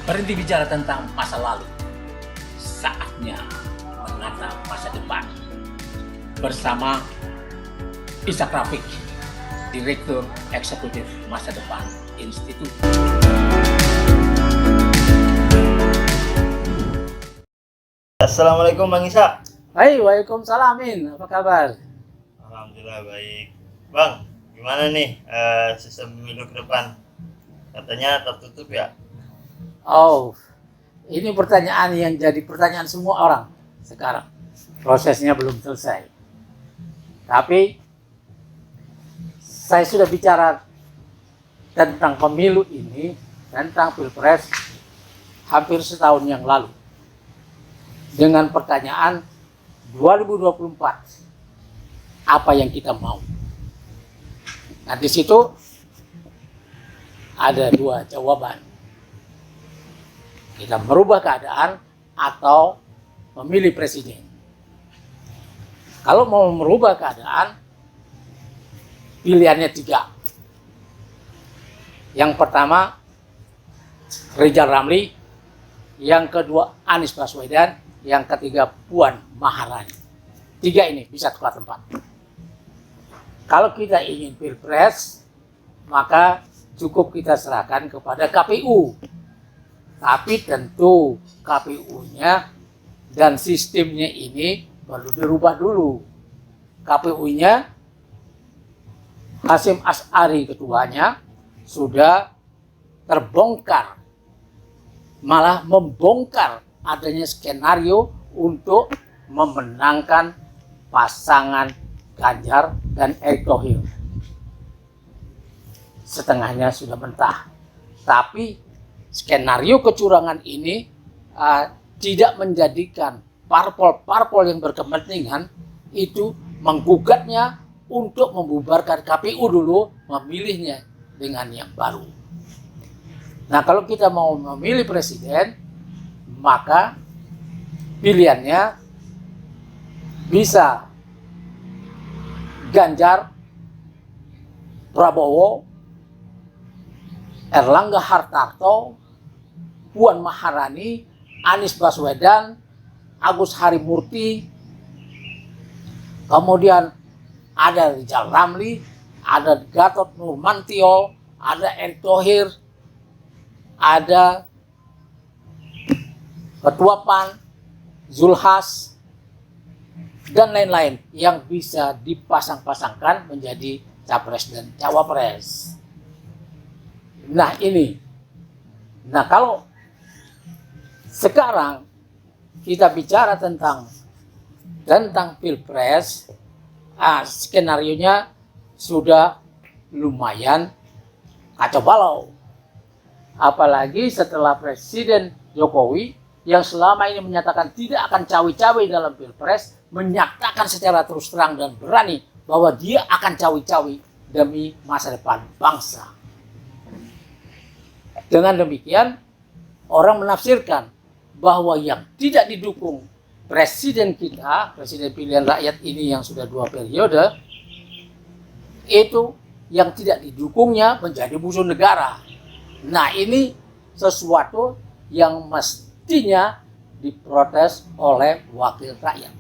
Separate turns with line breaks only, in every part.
Berhenti bicara tentang masa lalu. Saatnya menata masa depan. Bersama Ishak Rafiq, Direktur Eksekutif Masa Depan Institut.
Assalamualaikum Bang Ishak.
Hai, waalaikumsalam Min. Apa kabar?
Alhamdulillah baik. Bang, gimana nih sistem pemilu ke depan? Katanya tertutup ya?
Oh, ini pertanyaan yang jadi pertanyaan semua orang sekarang. Prosesnya belum selesai. Tapi saya sudah bicara tentang pemilu ini, tentang Pilpres hampir setahun yang lalu. Dengan pertanyaan 2024, apa yang kita mau? Nah, di situ ada dua jawaban. Kita merubah keadaan atau memilih presiden. Kalau mau merubah keadaan, pilihannya tiga. Yang pertama, Rizal Ramli. Yang kedua, Anies Baswedan. Yang ketiga, Puan Maharani. Tiga ini bisa tukar tempat. Kalau kita ingin Pilpres, maka cukup kita serahkan kepada KPU. Tapi tentu KPU-nya dan sistemnya ini perlu dirubah dulu. KPU-nya, Hasyim Asy'ari ketuanya, sudah terbongkar. Malah membongkar adanya skenario untuk memenangkan pasangan Ganjar dan Erick Thohir. Setengahnya sudah mentah. Tapi skenario kecurangan ini tidak menjadikan parpol-parpol yang berkepentingan itu menggugatnya untuk membubarkan KPU dulu, memilihnya dengan yang baru. Nah, kalau kita mau memilih presiden, maka pilihannya bisa Ganjar, Prabowo, Erlangga Hartarto, Puan Maharani, Anies Baswedan, Agus Harimurti, kemudian ada Rizal Ramli, ada Gatot Nurmantio, ada Erick Thohir, ada Ketua PAN, Zulhas, dan lain-lain yang bisa dipasang-pasangkan menjadi capres dan cawapres. Nah ini, kalau sekarang kita bicara tentang Pilpres, skenarionya sudah lumayan kacau balau. Apalagi setelah Presiden Jokowi yang selama ini menyatakan tidak akan cawe-cawe dalam Pilpres, menyatakan secara terus terang dan berani bahwa dia akan cawe-cawe demi masa depan bangsa. Dengan demikian, orang menafsirkan bahwa yang tidak didukung presiden kita, presiden pilihan rakyat ini yang sudah 2 periode, itu yang tidak didukungnya menjadi musuh negara. Nah, ini sesuatu yang mestinya diprotes oleh wakil rakyat.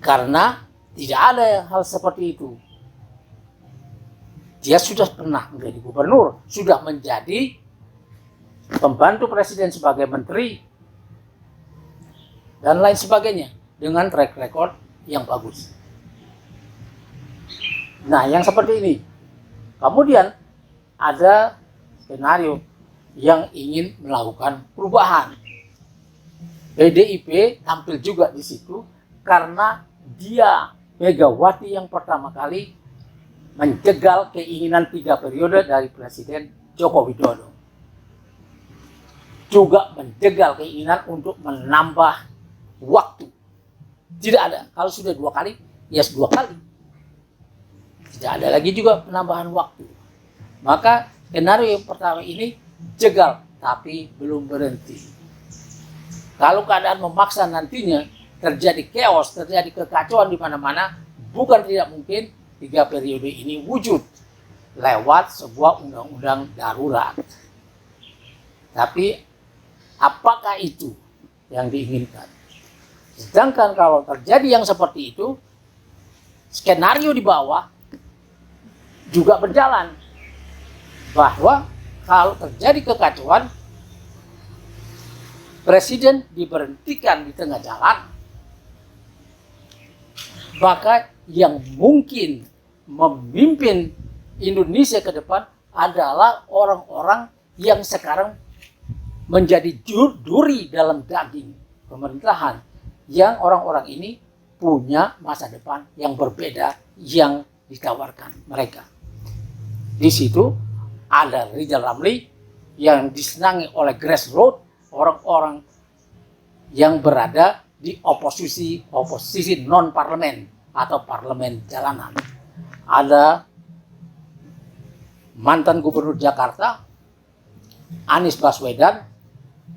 Karena tidak ada hal seperti itu. Dia sudah pernah menjadi gubernur, sudah menjadi pembantu presiden sebagai menteri, dan lain sebagainya, dengan track record yang bagus. Nah, yang seperti ini. Kemudian ada skenario yang ingin melakukan perubahan. PDIP tampil juga di situ karena dia Megawati yang pertama kali menjegal keinginan 3 periode dari Presiden Joko Widodo. Juga menjegal keinginan untuk menambah waktu. Tidak ada. Kalau sudah 2 kali, ya 2 kali. Tidak ada lagi juga penambahan waktu. Maka skenario yang pertama ini jegal, tapi belum berhenti. Kalau keadaan memaksa nantinya terjadi chaos, terjadi kekacauan di mana-mana, bukan tidak mungkin 3 periode ini wujud. lewat sebuah undang-undang darurat. Tapi apakah itu yang diinginkan? Sedangkan kalau terjadi yang seperti itu, skenario di bawah juga berjalan, bahwa kalau terjadi kekacauan, presiden diberhentikan di tengah jalan, maka yang mungkin memimpin Indonesia ke depan adalah orang-orang yang sekarang menjadi duri dalam daging pemerintahan, yang orang-orang ini punya masa depan yang berbeda yang ditawarkan mereka. Di situ ada Rizal Ramli yang disenangi oleh grassroots, orang-orang yang berada di oposisi non parlemen atau parlemen jalanan. Ada mantan gubernur Jakarta Anies Baswedan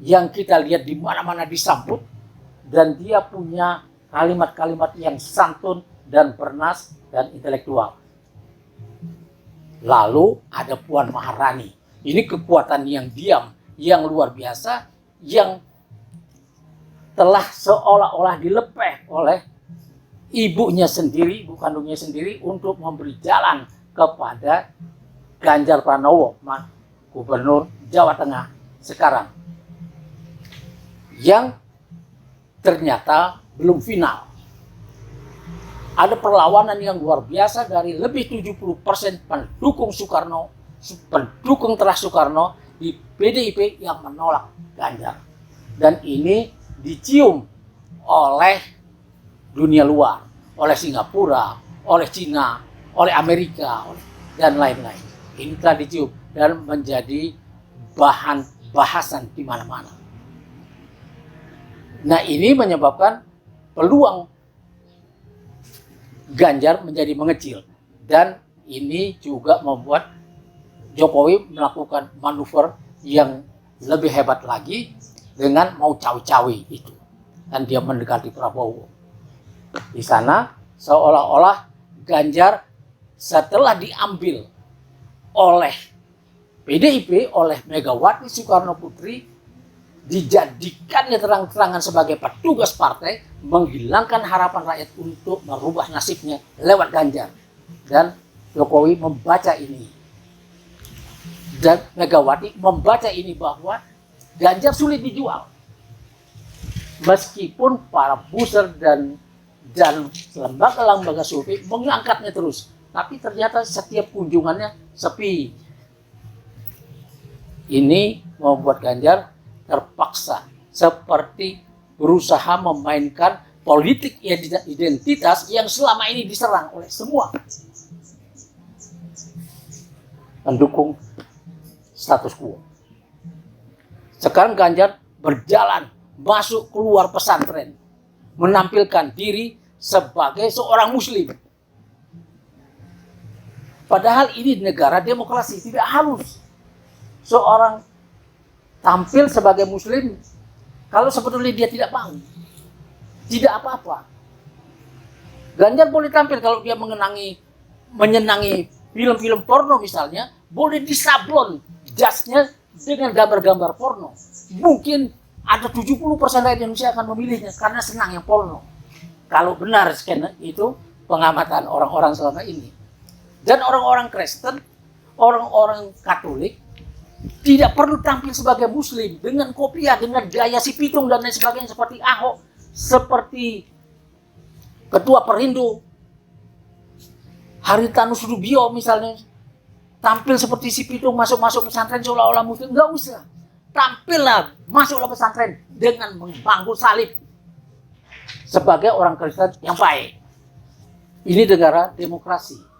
yang kita lihat di mana-mana disambut, dan dia punya kalimat-kalimat yang santun dan bernas dan intelektual. Lalu ada Puan Maharani. Ini kekuatan yang diam, yang luar biasa, yang telah seolah-olah dilepeh oleh ibunya sendiri, ibu kandungnya sendiri, untuk memberi jalan kepada Ganjar Pranowo, Gubernur Jawa Tengah sekarang, yang ternyata belum final. Ada perlawanan yang luar biasa dari lebih 70% pendukung Soekarno, pendukung terah Soekarno di PDIP yang menolak Ganjar. Dan ini dicium oleh dunia luar, oleh Singapura, oleh Cina, oleh Amerika, dan lain-lain. Ini telah dicium dan menjadi bahan bahasan di mana-mana. Nah, ini menyebabkan peluang Ganjar menjadi mengecil, dan ini juga membuat Jokowi melakukan manuver yang lebih hebat lagi dengan mau cawe-cawe itu, dan dia mendekati Prabowo. Di sana seolah-olah Ganjar setelah diambil oleh PDIP, oleh Megawati Soekarno Putri, dijadikannya terang-terangan sebagai petugas partai, menghilangkan harapan rakyat untuk merubah nasibnya lewat Ganjar. Dan Jokowi membaca ini, dan Megawati membaca ini, bahwa Ganjar sulit dijual. Meskipun para booster dan lembaga-lembaga survei mengangkatnya terus, tapi ternyata setiap kunjungannya sepi. Ini membuat Ganjar terpaksa seperti berusaha memainkan politik identitas yang selama ini diserang oleh semua pendukung status quo. Sekarang Ganjar berjalan masuk keluar pesantren, menampilkan diri sebagai seorang muslim. Padahal ini negara demokrasi, tidak halus seorang tampil sebagai muslim kalau sebetulnya dia tidak mau. Tidak apa-apa. Ganjar boleh tampil kalau dia menyenangi film-film porno misalnya, boleh disablon jasnya dengan gambar-gambar porno. Mungkin ada 70% rakyat Indonesia akan memilihnya karena senang yang porno. Kalau benar itu pengamatan orang-orang selama ini. Dan orang-orang Kristen, orang-orang Katolik tidak perlu tampil sebagai muslim dengan kopiah, dengan gaya si pitung dan lain sebagainya, seperti Ahok, seperti Ketua Perindo Haritanu Sudibyo misalnya, tampil seperti si pitung, masuk pesantren seolah-olah muslim. Enggak usah. Tampillah, masuklah pesantren dengan mengbangku salib sebagai orang Kristen yang baik. Ini negara demokrasi.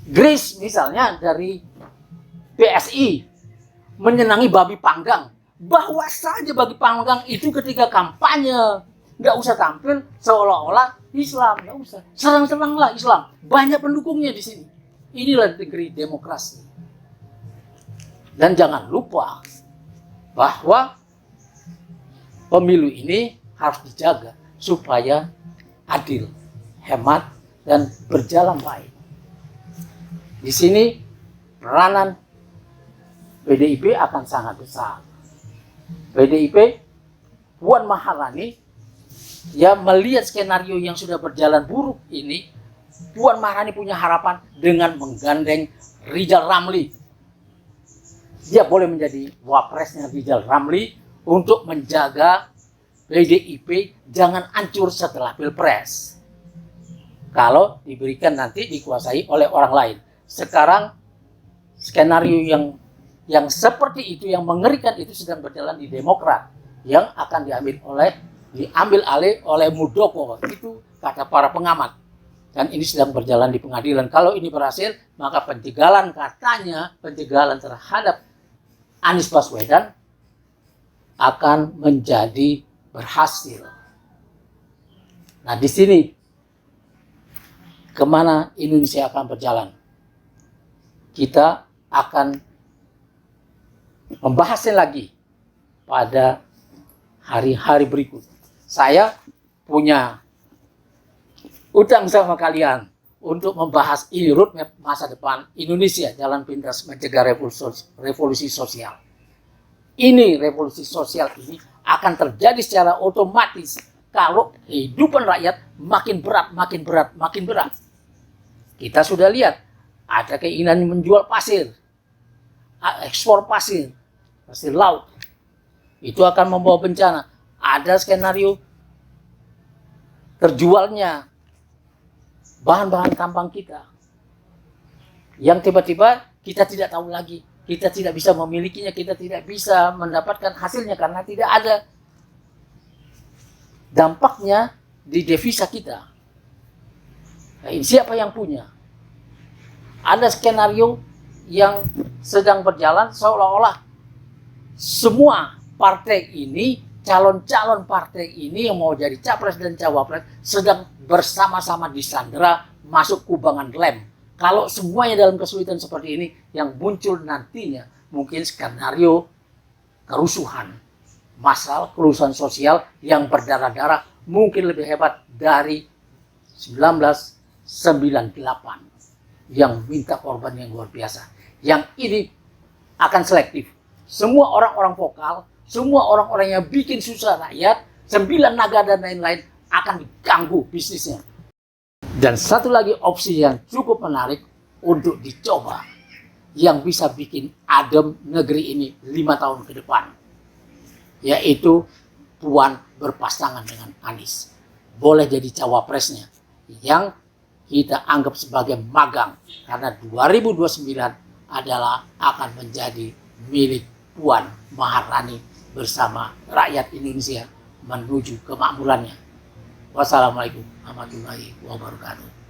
Grace misalnya dari PSI menyenangi babi panggang. Bawa saja babi panggang itu ketika kampanye. Nggak usah tampil seolah-olah Islam. Nggak usah. Serang-seranglah Islam. Banyak pendukungnya di sini. Inilah negeri demokrasi. Dan jangan lupa bahwa pemilu ini harus dijaga supaya adil, hemat, dan berjalan baik. Di sini peranan PDIP akan sangat besar. PDIP, Puan Maharani, ya melihat skenario yang sudah berjalan buruk ini, Puan Maharani punya harapan dengan menggandeng Rizal Ramli. Dia boleh menjadi wapresnya Rizal Ramli untuk menjaga PDIP jangan hancur setelah Pilpres. Kalau diberikan nanti dikuasai oleh orang lain. Sekarang skenario yang seperti itu, yang mengerikan itu sedang berjalan di Demokrat, yang akan diambil alih oleh Muldoko. Itu kata para pengamat. Dan ini sedang berjalan di pengadilan. Kalau ini berhasil, maka penjagalan terhadap Anies Baswedan akan menjadi berhasil. Nah, di sini kemana Indonesia akan berjalan? Kita akan membahasnya lagi pada hari-hari berikut. Saya punya utang sama kalian untuk membahas ini roadmap masa depan Indonesia jalan pintas mencegah revolusi sosial. Ini revolusi sosial ini akan terjadi secara otomatis kalau kehidupan rakyat makin berat. Kita sudah lihat ada keinginan menjual pasir, ekspor pasir laut. Itu akan membawa bencana. Ada skenario terjualnya bahan-bahan tambang kita yang tiba-tiba kita tidak tahu lagi, kita tidak bisa memilikinya, kita tidak bisa mendapatkan hasilnya karena tidak ada dampaknya di devisa kita. Nah, siapa yang punya? Ada skenario yang sedang berjalan seolah-olah semua partai ini, calon-calon partai ini yang mau jadi capres dan cawapres sedang bersama-sama disandera masuk kubangan lem. Kalau semuanya dalam kesulitan seperti ini, yang muncul nantinya mungkin skenario kerusuhan massal, kerusuhan sosial yang berdarah-darah mungkin lebih hebat dari 1998 yang minta korban yang luar biasa. Yang ini akan selektif. Semua orang-orang vokal, semua orang-orang yang bikin susah rakyat, 9 naga dan lain-lain akan diganggu bisnisnya. Dan satu lagi opsi yang cukup menarik untuk dicoba, yang bisa bikin adem negeri ini 5 tahun ke depan, yaitu Puan berpasangan dengan Anies. Boleh jadi cawapresnya, yang kita anggap sebagai magang, karena 2029 adalah akan menjadi milik Puan Maharani bersama rakyat Indonesia menuju kemakmurannya. Wassalamualaikum warahmatullahi wabarakatuh.